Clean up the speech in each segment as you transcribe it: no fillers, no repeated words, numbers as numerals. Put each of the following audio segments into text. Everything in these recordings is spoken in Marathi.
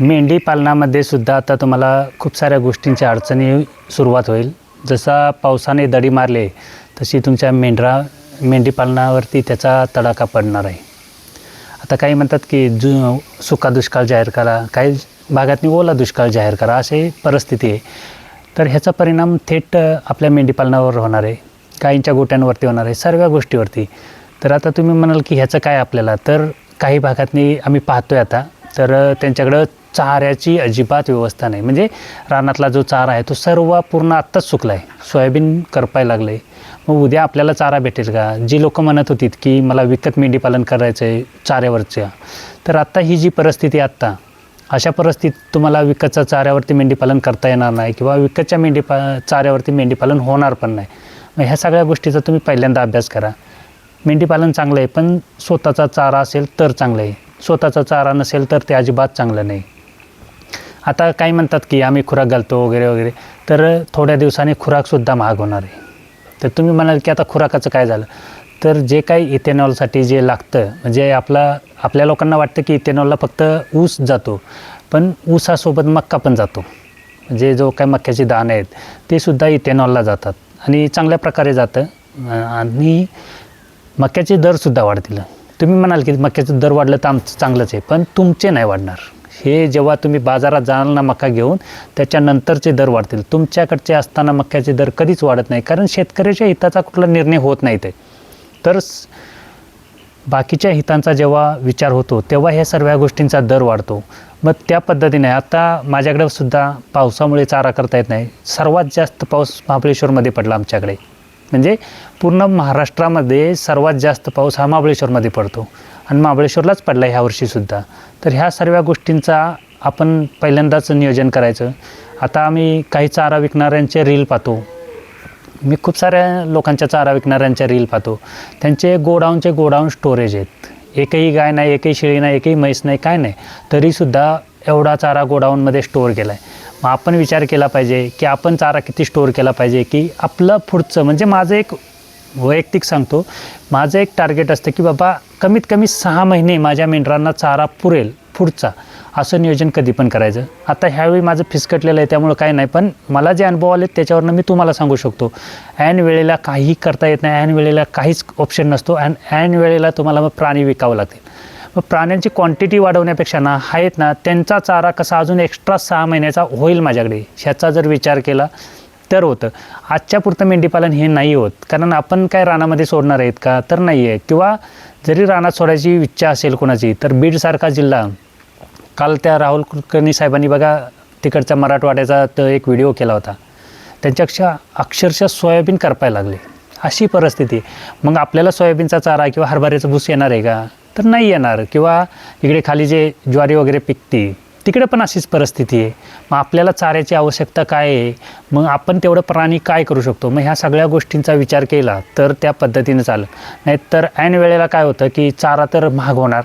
मेंढी पालनामध्ये सुद्धा आता तुम्हाला खूप साऱ्या गोष्टींच्या अडचणी सुरुवात होईल. जसा पावसाने दडी मारले तशी तुमच्या मेंढी पालनावरती त्याचा तडाखा पडणार आहे. आता काही म्हणतात की सुका दुष्काळ जाहीर करा, काही भागातनी ओला दुष्काळ जाहीर करा, अशी परिस्थिती आहे. तर ह्याचा परिणाम थेट आपल्या मेंढी पालनावर होणार आहे, गायींच्या गोट्यांवरती होणार आहे, सर्व गोष्टीवरती. तर आता तुम्ही म्हणाल की ह्याचं काय आपल्याला, तर काही भागातनी आम्ही पाहतोय आता, तर त्यांच्याकडं चाऱ्याची अजिबात व्यवस्था नाही. म्हणजे रानातला जो चारा आहे तो सर्व पूर्ण आत्ताच सुकला आहे, सोयाबीन करपायला लागलं आहे. मग उद्या आपल्याला चारा भेटेल का? जी लोकं म्हणत होतीत की मला विकत मेंढी पालन करायचं आहे चाऱ्यावरच्या, तर आत्ता ही जी परिस्थिती आत्ता, अशा परिस्थितीत तुम्हाला विकतच्या चाऱ्यावरती मेंढीपालन करता येणार नाही किंवा विकतच्या चाऱ्यावरती मेंढीपालन होणार पण नाही. मग ह्या सगळ्या गोष्टीचा तुम्ही पहिल्यांदा अभ्यास करा. मेंढीपालन चांगलं आहे, पण स्वतःचा चारा असेल तर चांगलं आहे, स्वतःचा चारा नसेल तर ते अजिबात चांगलं नाही. आता काही म्हणतात की आम्ही खुराक घालतो वगैरे वगैरे, तर थोड्या दिवसांनी खुराकसुद्धा महाग होणार आहे. तर तुम्ही म्हणाल की आता खुराकाचं काय झालं, तर जे काही इथेनॉलसाठी जे लागतं, म्हणजे आपल्या लोकांना वाटतं की इथेनॉलला फक्त ऊस जातो, पण ऊसासोबत मक्का पण जातो. म्हणजे जो काही मक्याची दाणे आहेत ते सुद्धा इथेनॉलला जातात आणि चांगल्या प्रकारे जातं. आणि मक्याचे दरसुद्धा वाढतील. तुम्ही म्हणाल की मक्याचं दर वाढलं तर आमचं चांगलंच आहे, पण तुमचे नाही वाढणार. हे जेव्हा तुम्ही बाजारात जाल ना मका घेऊन, त्याच्यानंतरचे दर वाढतील. तुमच्याकडचे असताना मक्याचे दर कधीच वाढत नाही, कारण शेतकऱ्याच्या हिताचा कुठला निर्णय होत नाही ते. तर बाकीच्या हितांचा जेव्हा विचार होतो तेव्हा ह्या सर्व गोष्टींचा दर वाढतो. मग त्या पद्धतीने आता माझ्याकडे सुद्धा पावसामुळे चारा करता येत नाही. सर्वात जास्त पाऊस महाबळेश्वरमध्ये पडला आमच्याकडे, म्हणजे पूर्ण महाराष्ट्रामध्ये सर्वात जास्त पाऊस हा महाबळेश्वरमध्ये पडतो आणि महाबळेश्वरलाच पडला ह्या वर्षीसुद्धा. तर ह्या सर्व गोष्टींचा आपण पहिल्यांदाच नियोजन करायचं. आता आम्ही काही चारा विकणाऱ्यांचे रील पाहतो, मी खूप साऱ्या लोकांच्या चारा विकणाऱ्यांच्या रील पाहतो. त्यांचे गोडाऊन स्टोरेज आहेत, एकही गाय नाही, एकही शेळी नाही, एकही म्हैस नाही, काय नाही, तरीसुद्धा एवढा चारा गोडाऊनमध्ये स्टोअर केला आहे. मग आपण विचार केला पाहिजे की आपण चारा किती स्टोअर केला पाहिजे, की आपलं पुढचं, म्हणजे माझं एक वैयक्तिक सांगतो, माझं एक टार्गेट असतं की बाबा कमीत कमी 6 महिने माझ्या मेंढरांना चारा पुरेल पुढचा, असं नियोजन कधी पण करायचं. आता ह्यावेळी माझं फिसकटलेलं आहे त्यामुळं काय नाही, पण मला जे अनुभव आले त्याच्यावरनं मी तुम्हाला सांगू शकतो. ऐन वेळेला काही करता येत नाही, ऐन वेळेला काहीच ऑप्शन नसतो आणि ऐन वेळेला तुम्हाला मग प्राणी विकावं लागतील. मग प्राण्यांची क्वांटिटी वाढवण्यापेक्षा ना आहेत ना, त्यांचा चारा कसा अजून एक्स्ट्रा 6 महिन्याचा होईल माझ्याकडे, ह्याचा जर विचार केला तर होतं. आजच्या पुरतं मेंढीपालन हे नाही होत, कारण आपण काय रानामध्ये सोडणार आहेत का, तर नाही आहे. किंवा जरी रानात सोडायची इच्छा असेल कोणाची, तर बीडसारखा जिल्हा, काल त्या राहुल कुलकर्णी साहेबांनी बघा तिकडच्या मराठवाड्याचा एक व्हिडिओ केला होता, त्यांच्यापेक्षा अक्षरशः सोयाबीन करपायला लागले, अशी परिस्थिती. मग आपल्याला सोयाबीनचा चारा किंवा हरभऱ्याचं भूस येणार आहे का, तर नाही येणार. किंवा इकडे खाली जे ज्वारी वगैरे पिकते तिकडे पण अशीच परिस्थिती आहे. मग आपल्याला चाऱ्याची आवश्यकता काय आहे, मग आपण तेवढं प्राणी काय करू शकतो. मग ह्या सगळ्या गोष्टींचा विचार केला तर त्या पद्धतीने चालेल. नाहीतर ऐन वेळेला काय होतं की चारा तर महाग होणार,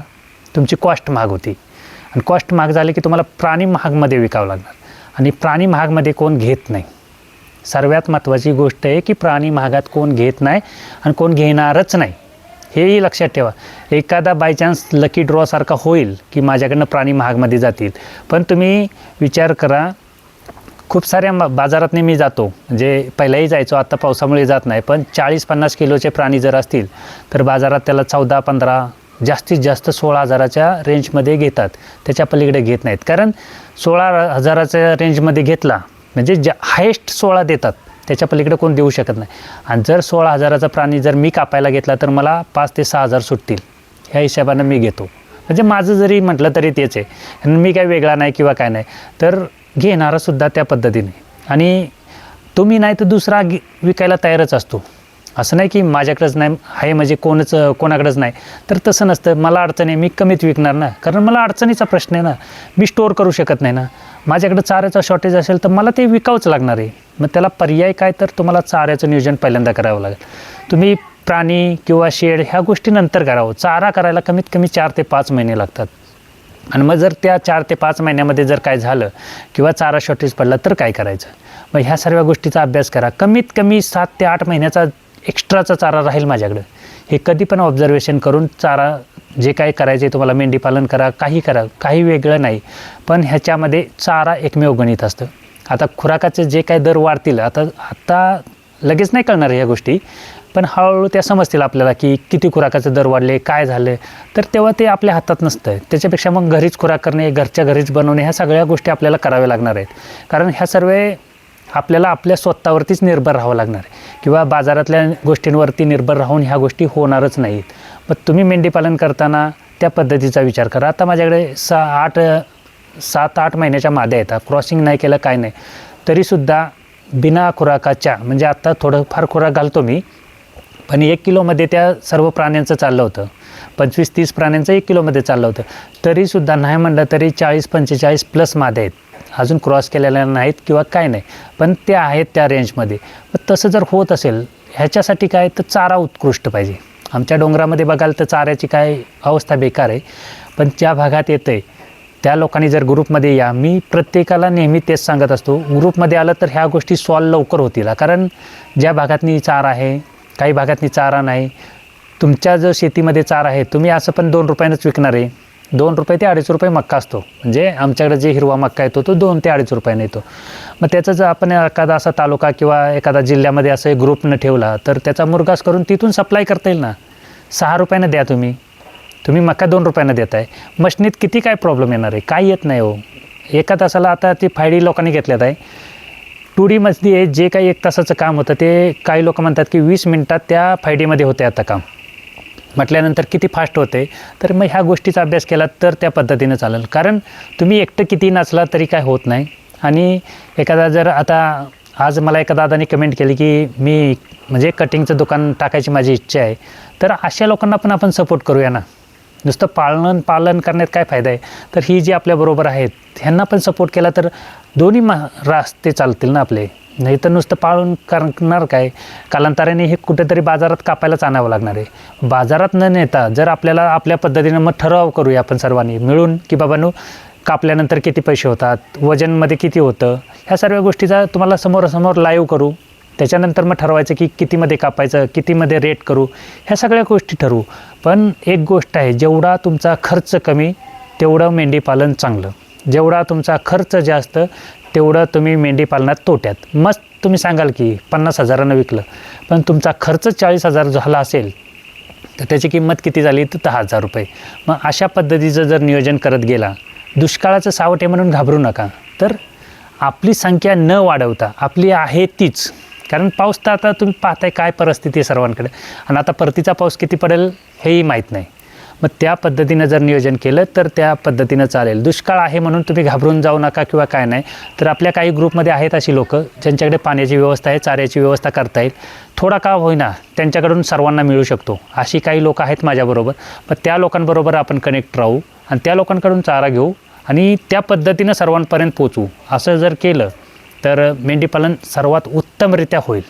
तुमची कॉस्ट महाग होती, आणि कॉस्ट महाग झाली की तुम्हाला प्राणी महागमध्ये विकावं लागणार, आणि प्राणी महागमध्ये कोण घेत नाही. सर्वात महत्त्वाची गोष्ट आहे की प्राणी महागात कोण घेत नाही आणि कोण घेणारच नाही, हेही लक्षात ठेवा. एखादा बाय चान्स लकी ड्रॉसारखा होईल की माझ्याकडनं प्राणी महागमध्ये जातील, पण तुम्ही विचार करा, खूप साऱ्या बाजारातने मी जातो, म्हणजे पहिलाही जायचो, आता पावसामुळे जात नाही, पण 40-50 किलोचे प्राणी जर असतील तर बाजारात त्याला 14-15, जास्तीत जास्त 16,000च्या रेंजमध्ये घेतात, त्याच्या पलीकडे घेत नाहीत. कारण 16,000च्या रेंजमध्ये घेतला म्हणजे हायेस्ट 16 देतात, त्याच्या पलीकडे कोण देऊ शकत नाही. आणि जर 16,000चा प्राणी जर मी कापायला घेतला तर मला 5 ते 6,000 सुटतील, ह्या हिशोबानं मी घेतो. म्हणजे माझं जरी म्हटलं तरी तेच आहे, आणि मी काय वेगळा नाही किंवा काय नाही, तर घेणारासुद्धा त्या पद्धतीने. आणि तुम्ही नाही तर दुसरा विकायला तयारच असतो. असं नाही की माझ्याकडेच नाही आहे म्हणजे कोणाकडेच नाही, तर तसं नसतं. मला अडचण आहे, मी कमीत विकणार ना, कारण मला अडचणीचा प्रश्न आहे ना, मी स्टोअर करू शकत नाही ना. माझ्याकडे चाऱ्याचा शॉर्टेज असेल तर मला ते विकावंच लागणार आहे. मग त्याला पर्याय काय, तर तुम्हाला चाऱ्याचं नियोजन पहिल्यांदा करावं लागेल. तुम्ही प्राणी किंवा शेड ह्या गोष्टी नंतर करावं. चारा करायला कमीत कमी 4 ते 5 महिने लागतात. आणि मग जर त्या 4 ते 5 महिन्यामध्ये जर काय झालं किंवा चारा शॉर्टेज पडला तर काय करायचं. मग ह्या सर्व गोष्टीचा अभ्यास करा. कमीत कमी 7 ते 8 महिन्याचा एक्स्ट्राचा चारा राहील माझ्याकडं, हे कधी पण ऑब्झर्वेशन करून चारा जे काही करायचे तुम्हाला, मेंढीपालन करा, काही करा, काही वेगळं नाही. पण ह्याच्यामध्ये चारा एकमेव गणित असतं. आता खुराकाचे जे काही दर वाढतील, आता लगेच नाही कळणार ह्या गोष्टी, पण हळूहळू त्या समजतील आपल्याला की किती खुराकाचे दर वाढले, काय झालं. तर तेव्हा ते आपल्या हातात नसतं. त्याच्यापेक्षा मग घरीच खुराक करणे, घरच्या घरीच बनवणे, ह्या सगळ्या गोष्टी आपल्याला कराव्या लागणार आहेत. कारण ह्या सर्व आपल्याला आपल्या स्वतःवरतीच निर्भर राहावं लागणार आहे किंवा बाजारातल्या गोष्टींवरती निर्भर राहून ह्या गोष्टी होणारच नाहीत. मग तुम्ही मेंढीपालन करताना त्या पद्धतीचा विचार करा. आता माझ्याकडे 7-8 महिन्याच्या माद्या येतात, क्रॉसिंग नाही केलं काय नाही, तरीसुद्धा बिना खुराकाच्या, म्हणजे आत्ता थोडंफार खुराक घालतो मी, पण 1 किलोमध्ये त्या सर्व प्राण्यांचं चाललं होतं. 25-30 प्राण्यांचं 1 किलोमध्ये चाललं होतं. तरीसुद्धा नाही म्हणलं तरी 40-45 प्लस माद्या आहेत. अजून क्रॉस केलेल्या नाहीत किंवा काय नाही, पण ते आहेत त्या रेंजमध्ये. मग तसं जर होत असेल, ह्याच्यासाठी काय तर चारा उत्कृष्ट पाहिजे. आमच्या डोंगरामध्ये बघाल तर चाऱ्याची काय अवस्था बेकार आहे. पण ज्या भागात येतं आहे त्या लोकांनी जर ग्रुपमध्ये या, मी प्रत्येकाला नेहमी तेच सांगत असतो, ग्रुपमध्ये आलं तर ह्या गोष्टी सॉल्व लवकर होतील. कारण ज्या भागातनी चारा आहे, काही भागातनी चारा नाही. तुमच्या जो शेतीमध्ये चारा आहे, तुम्ही असं पण 2 रुपयानंच विकणार आहे. 2 रुपये ते 2.5 रुपये मक्का असतो. म्हणजे आमच्याकडे जे हिरवा मक्का येतो तो 2 ते 2.5 रुपयाने येतो. मग त्याचं जर आपण एखादा असा तालुका किंवा एखादा जिल्ह्यामध्ये असं एक ग्रुप न ठेवला तर त्याचा मुरघास करून तिथून सप्लाय करता येईल ना. 6 रुपयानं द्या तुम्ही मक्का 2 रुपयानं देताय. मशनीत किती काय प्रॉब्लेम येणार आहे, काही येत नाही हो. एका तासाला आता ती फायडी लोकांनी घेतल्यात आहे. 2Dमध्ये जे काही 1 तासाचं काम होतं ते काही लोक म्हणतात की 20 मिनटात त्या फायडीमध्ये होते आता काम. म्हटल्यानंतर किती फास्ट होते. तर मग ह्या गोष्टीचा अभ्यास केला तर त्या पद्धतीनं चालेल. कारण तुम्ही एकटं किती नाचला तरी काय होत नाही. आणि एखादा जर आता आज मला एका दादाने कमेंट केली की मी म्हणजे कटिंगचं दुकान टाकायची माझी इच्छा आहे, तर अशा लोकांना पण आपण सपोर्ट करूया ना. नुसतं पालन करण्यात काय फायदा आहे. तर ही जी आपल्याबरोबर आहेत ह्यांना पण सपोर्ट केला तर दोन्ही रास्ते चालतील ना आपले. नाही तर नुसतं पाळून करणार काय, कालांतराने हे कुठेतरी बाजारात कापायलाच आणावं लागणार आहे. बाजारात न नेता जर आपल्याला आपल्या पद्धतीनं मग ठराव करूया आपण सर्वांनी मिळून की बाबांनो कापल्यानंतर किती पैसे होतात, वजनमध्ये किती होतं, ह्या सर्व गोष्टीचा तुम्हाला समोरासमोर लाईव्ह करू. त्याच्यानंतर मग ठरवायचं की कितीमध्ये कापायचं, कितीमध्ये रेट करू, ह्या सगळ्या गोष्टी ठरवू. पण एक गोष्ट आहे, जेवढा तुमचा खर्च कमी तेवढं मेंढीपालन चांगलं. जेवढा तुमचा खर्च जास्त तेवढं तुम्ही मेंढीपालनात तोट्यात. मस्त तुम्ही सांगाल की 50,000नं विकलं, पण तुमचा खर्च 40,000 झाला असेल तर त्याची किंमत किती झाली तर 10,000 रुपये. मग अशा पद्धतीचं जर नियोजन करत गेला, दुष्काळाचं सावट आहे म्हणून घाबरू नका. तर आपली संख्या न वाढवता आपली आहे तीच. कारण पाऊस तर आता तुम्ही पाहताय काय परिस्थिती आहे सर्वांकडे, आणि आता परतीचा पाऊस किती पडेल हेही माहीत नाही. मग त्या पद्धतीनं जर नियोजन केलं तर त्या पद्धतीनं चालेल. दुष्काळ आहे म्हणून तुम्ही घाबरून जाऊ नका किंवा काय नाही. तर आपल्या काही ग्रुपमध्ये आहेत अशी लोकं ज्यांच्याकडे पाण्याची व्यवस्था आहे, चाऱ्याची व्यवस्था करता येईल, थोडा का होईना त्यांच्याकडून सर्वांना मिळू शकतो. अशी काही लोकं आहेत माझ्याबरोबर. पण त्या लोकांबरोबर आपण कनेक्ट राहू आणि त्या लोकांकडून चारा घेऊ आणि त्या पद्धतीनं सर्वांपर्यंत पोचू. असं जर केलं तर मेंढीपालन सर्वात उत्तमरित्या होईल.